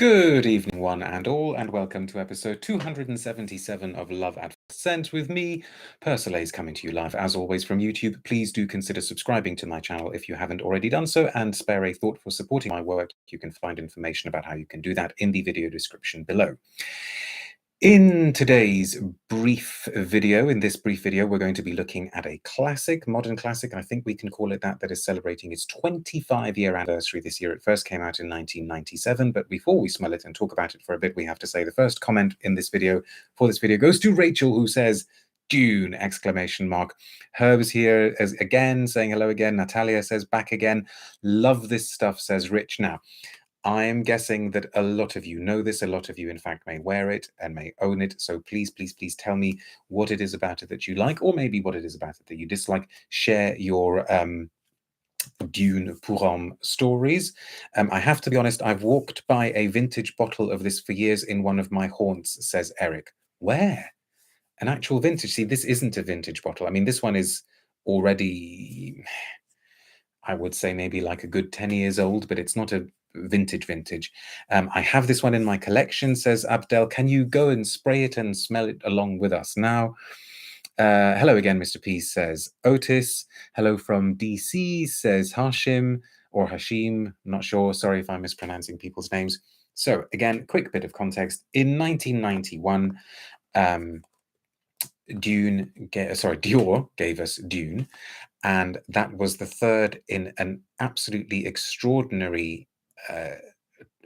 Good evening, one and all, and welcome to episode 277 of Love at First Scent with me, Persolaise, coming to you live as always from YouTube. Please do consider subscribing to my channel if you haven't already done so, and spare a thought for supporting my work. You can find information about how you can do that in the video description below. In today's brief video, we're going to be looking at a classic, modern classic, I think we can call it that is celebrating its 25-year anniversary this year. It first came out in 1997, but before we smell it and talk about it for a bit, we have to say the first comment in this video, goes to Rachel, who says, Dune, exclamation mark. Herb's here as again, saying hello again. Natalia says, back again. Love this stuff, says Rich. Now, I'm guessing that a lot of you know this. A lot of you, in fact, may wear it and may own it. So please, please, please tell me what it is about it that you like, or maybe what it is about it that you dislike. Share your Dune Pour Homme stories. I have to be honest, I've walked by a vintage bottle of this for years in one of my haunts, says Eric. Where? An actual vintage? See, this isn't a vintage bottle. I mean, this one is already, I would say, maybe like a good 10 years old, but it's not a vintage. I have this one in my collection, says Abdel. Can you go and spray it and smell it along with us now? Hello again, Mr. P, says Otis. Hello from DC, says Hashim, or Hashim, not sure. Sorry if I'm mispronouncing people's names. So again, quick bit of context. In 1991, Dior gave us Dune, and that was the third in an absolutely extraordinary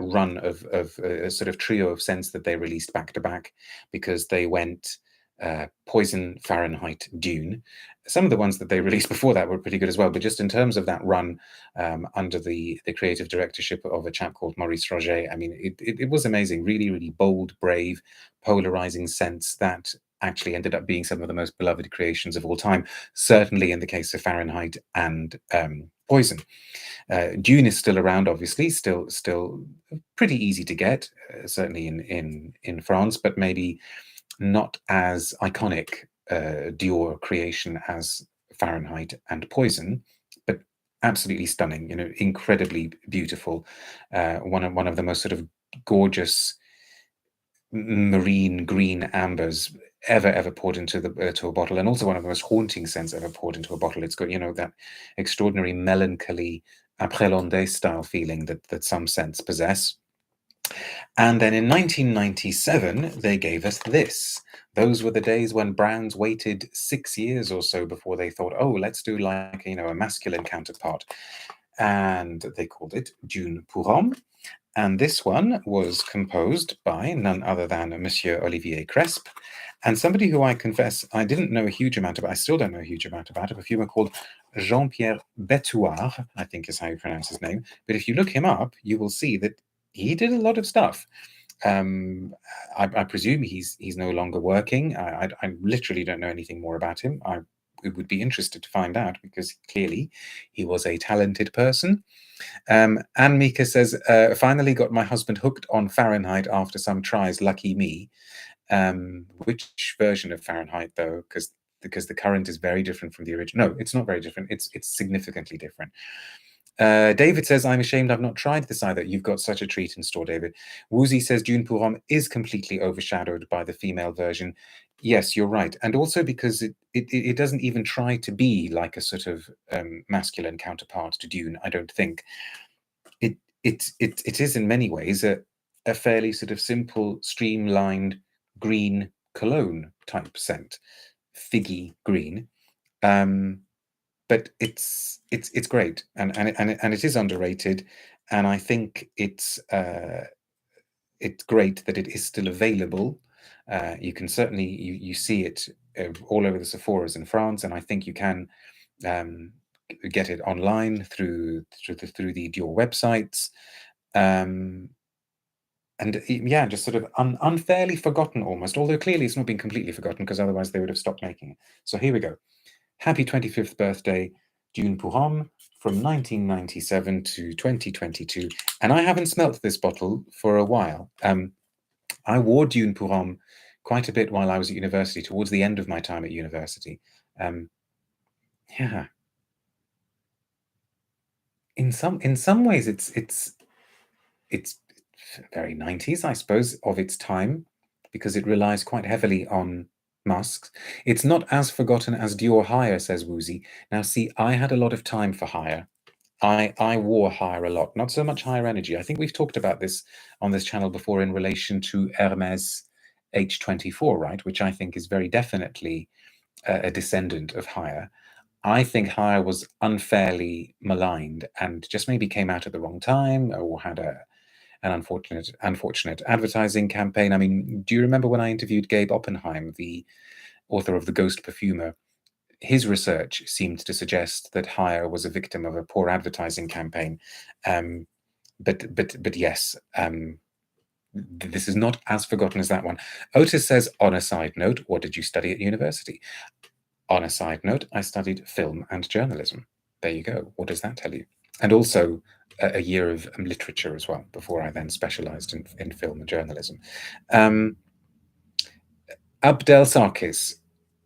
run of a sort of trio of scents that they released back to back, because they went Poison, Fahrenheit, Dune. Some of the ones that they released before that were pretty good as well, but just in terms of that run under the creative directorship of a chap called Maurice Roget, I mean, it was amazing. Really, really bold, brave, polarizing scents that actually ended up being some of the most beloved creations of all time, certainly in the case of Fahrenheit and Poison. Dune is still around, obviously, still pretty easy to get, certainly in France, but maybe not as iconic Dior creation as Fahrenheit and Poison, but absolutely stunning, you know, incredibly beautiful. One of the most sort of gorgeous marine green ambers ever poured into to a bottle, and also one of the most haunting scents ever poured into a bottle. It's got, you know, that extraordinary melancholy après-Landais style feeling that some scents possess. And then in 1997, they gave us this. Those were the days when brands waited 6 years or so before they thought, oh, let's do like, you know, a masculine counterpart. And they called it Dune Pour Homme. And this one was composed by none other than Monsieur Olivier Cresp, and somebody who I confess I didn't know a huge amount about. I still don't know a huge amount about, a perfumer called Jean-Pierre Bethouart, I think is how you pronounce his name. But if you look him up, you will see that he did a lot of stuff. I presume he's no longer working. I literally don't know anything more about him. I would be interested to find out, because clearly he was a talented person. Anne Mika says, finally got my husband hooked on Fahrenheit after some tries, lucky me. Which version of Fahrenheit, though? Because the current is very different from the original. No, it's not very different. It's significantly different. David says, I'm ashamed I've not tried this either. You've got such a treat in store, David. Woozy says, Dune Pour Homme is completely overshadowed by the female version. Yes, you're right. And also because it doesn't even try to be like a sort of masculine counterpart to Dune, I don't think. It is in many ways a fairly sort of simple, streamlined green cologne type scent, figgy green. But it's great, and it is underrated, and I think it's great that it is still available. You can certainly you see it all over the Sephoras in France, and I think you can get it online through the Dior websites. And yeah, just sort of unfairly forgotten almost, although clearly it's not been completely forgotten, because otherwise they would have stopped making it. So here we go. Happy 25th birthday, Dune Pour Homme, from 1997 to 2022. And I haven't smelt this bottle for a while. I wore Dune Pour Homme quite a bit while I was at university, towards the end of my time at university. Yeah. In some ways, it's very 90s, I suppose, of its time, because it relies quite heavily on musks. It's not as forgotten as Dior Higher, says Woozy. Now, see, I had a lot of time for Higher. I wore Higher a lot, not so much Higher Energy. I think we've talked about this on this channel before in relation to Hermes H24, right? Which I think is very definitely a descendant of Higher. I think Higher was unfairly maligned and just maybe came out at the wrong time or had an unfortunate advertising campaign. I mean, do you remember when I interviewed Gabe Oppenheim, the author of The Ghost Perfumer? His research seemed to suggest that Higher was a victim of a poor advertising campaign. But yes, this is not as forgotten as that one. Otis says, on a side note, what did you study at university? On a side note, I studied film and journalism. There you go. What does that tell you? And also a year of literature as well, before I then specialized in film and journalism. Abdel Sarkis,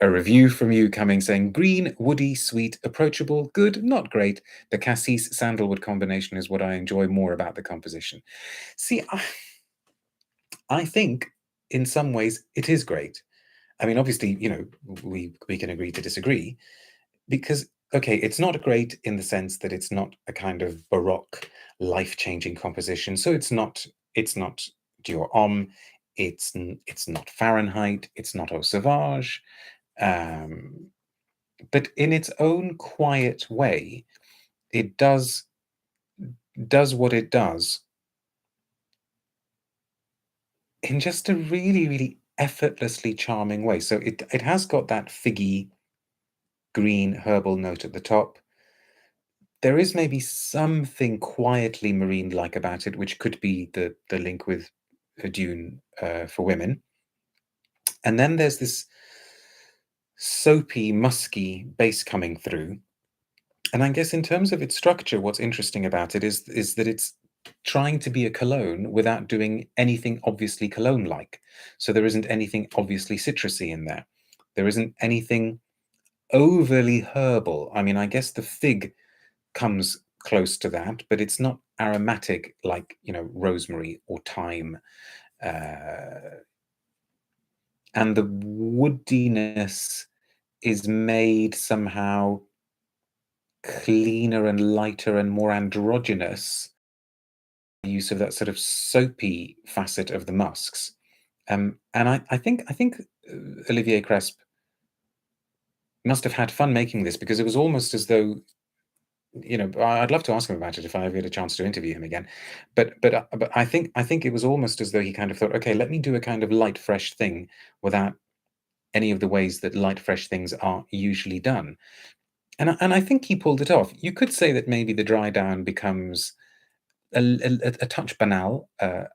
a review from you coming saying, green, woody, sweet, approachable, good, not great. The cassis sandalwood combination is what I enjoy more about the composition. See, I think in some ways it is great. I mean, obviously, you know, we can agree to disagree, because, okay, it's not great in the sense that it's not a kind of baroque, life-changing composition. So it's not Dior Homme, it's not Fahrenheit, it's not Eau Sauvage. But in its own quiet way, it does what it does in just a really, really effortlessly charming way. So it has got that figgy, green herbal note at the top. There is maybe something quietly marine-like about it, which could be the link with Dune for women. And then there's this soapy, musky base coming through. And I guess in terms of its structure, what's interesting about it is that it's trying to be a cologne without doing anything obviously cologne-like. So there isn't anything obviously citrusy in there. There isn't anything overly herbal. I mean, I guess the fig comes close to that, but it's not aromatic like, you know, rosemary or thyme. And the woodiness is made somehow cleaner and lighter and more androgynous, use of that sort of soapy facet of the musks. And I think Olivier Cresp must have had fun making this, because it was almost as though, you know, I'd love to ask him about it if I ever get a chance to interview him again. But I think it was almost as though he kind of thought, okay, let me do a kind of light, fresh thing without any of the ways that light, fresh things are usually done. And I think he pulled it off. You could say that maybe the dry down becomes a touch banal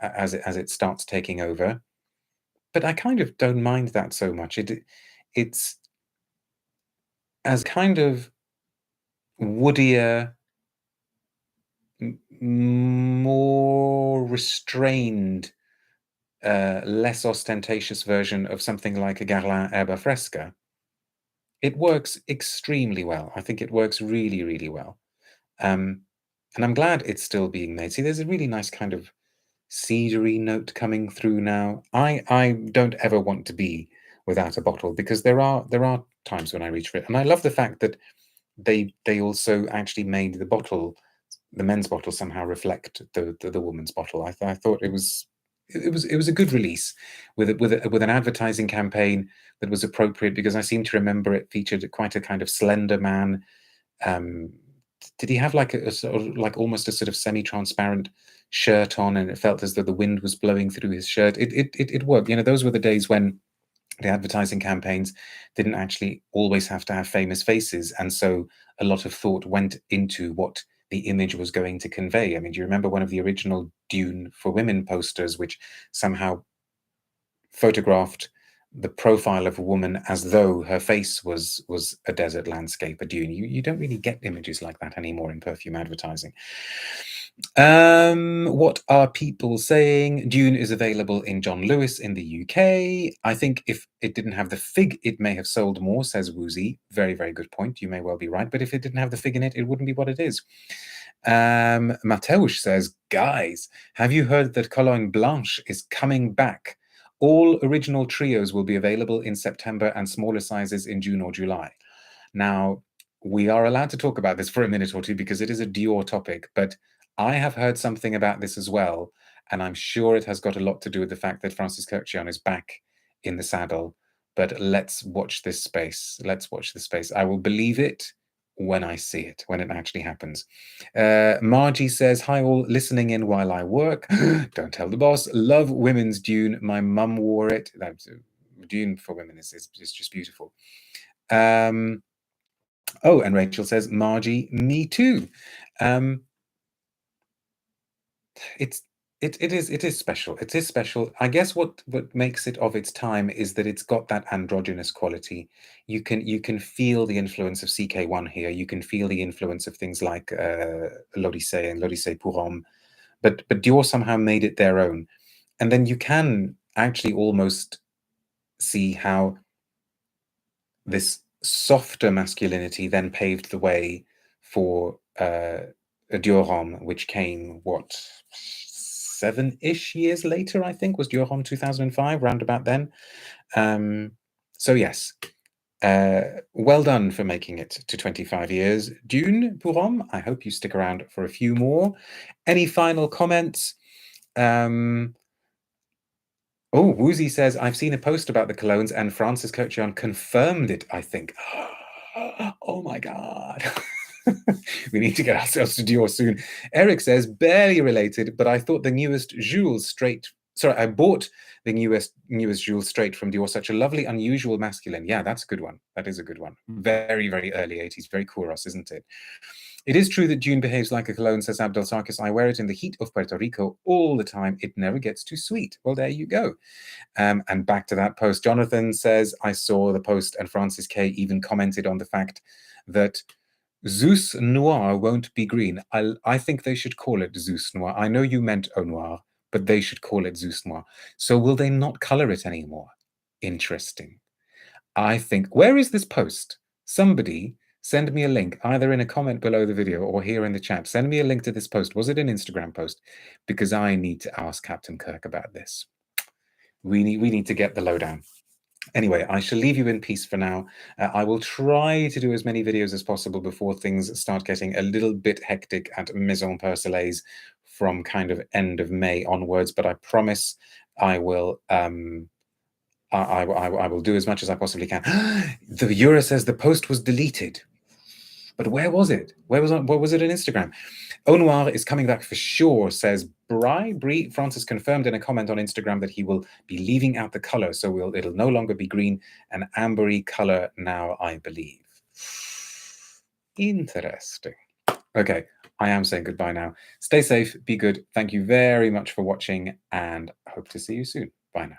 as it starts taking over, but I kind of don't mind that so much. It's as kind of woodier, more restrained, less ostentatious version of something like a Guerlain Erba Fresca. It works extremely well. I think it works really, really well. And I'm glad it's still being made. See, there's a really nice kind of cedary note coming through now. I don't ever want to be without a bottle, because there are times when I reach for it. And I love the fact that they also actually made the bottle, the men's bottle, somehow reflect the woman's bottle. I thought it was a good release with an advertising campaign that was appropriate, because I seem to remember it featured quite a kind of slender man. Did he have like a sort of, like almost a sort of semi-transparent shirt on, and it felt as though the wind was blowing through his shirt? It worked. You know, those were the days when the advertising campaigns didn't actually always have to have famous faces, and so a lot of thought went into what the image was going to convey. I mean, do you remember one of the original Dune for Women posters, which somehow photographed the profile of a woman as though her face was a desert landscape, a dune? You don't really get images like that anymore in perfume advertising. What are people saying? Dune is available in John Lewis in the UK. I think if it didn't have the fig, it may have sold more, says Woozy. Very, very good point. You may well be right. But if it didn't have the fig in it, it wouldn't be what it is. Mateusz says, guys, have you heard that Cologne Blanche is coming back? All original trios will be available in September and smaller sizes in June or July. Now, we are allowed to talk about this for a minute or two because it is a Dior topic, but I have heard something about this as well, and I'm sure it has got a lot to do with the fact that Francis Kurkdjian is back in the saddle. But let's watch this space. Let's watch this space. I will believe it when I see it, when it actually happens. Margie says, hi all, listening in while I work. Don't tell the boss. Love women's Dune. My mum wore it. Dune for women is just beautiful. Oh, and Rachel says, Margie, me too. It is special. It is special. I guess what makes it of its time is that it's got that androgynous quality. You can feel the influence of CK1 here. You can feel the influence of things like l'Odyssée and l'Odyssée pour Homme, but Dior somehow made it their own. And then you can actually almost see how this softer masculinity then paved the way for Dior Homme, which came, what, 7-ish years later, I think, was Dior Homme 2005, round about then. So yes, well done for making it to 25 years. Dune Pour Homme, I hope you stick around for a few more. Any final comments? Oh, Woozy says, I've seen a post about the colognes and Francis Kurkdjian confirmed it, I think. Oh my God. We need to get ourselves to Dior soon. Eric says, barely related, but I thought the newest Jules straight... Sorry, I bought the newest Jules straight from Dior. Such a lovely, unusual masculine. Yeah, that's a good one. That is a good one. Very, very early 80s. Very Kouros, isn't it? It is true that Dune behaves like a cologne, says Abdel Sarkis. I wear it in the heat of Puerto Rico all the time. It never gets too sweet. Well, there you go. And back to that post. Jonathan says, I saw the post and Francis K even commented on the fact that Zeus Noir won't be green. I think they should call it Zeus Noir. I know you meant Au Noir, but they should call it Zeus Noir. So will they not color it anymore? Interesting. I think, where is this post? Somebody send me a link, either in a comment below the video or here in the chat. Send me a link to this post. Was it an Instagram post? Because I need to ask Captain Kirk about this. We need to get the lowdown. Anyway, I shall leave you in peace for now. I will try to do as many videos as possible before things start getting a little bit hectic at Maison Persolaise from kind of end of May onwards, but I promise I will I will do as much as I possibly can. The Euro says the post was deleted. But where was it? What was it on Instagram? Au Noir is coming back for sure, says Brie. Francis confirmed in a comment on Instagram that he will be leaving out the color, so it'll no longer be green, an ambery color now, I believe. Interesting. Okay, I am saying goodbye now. Stay safe, be good. Thank you very much for watching, and hope to see you soon. Bye now.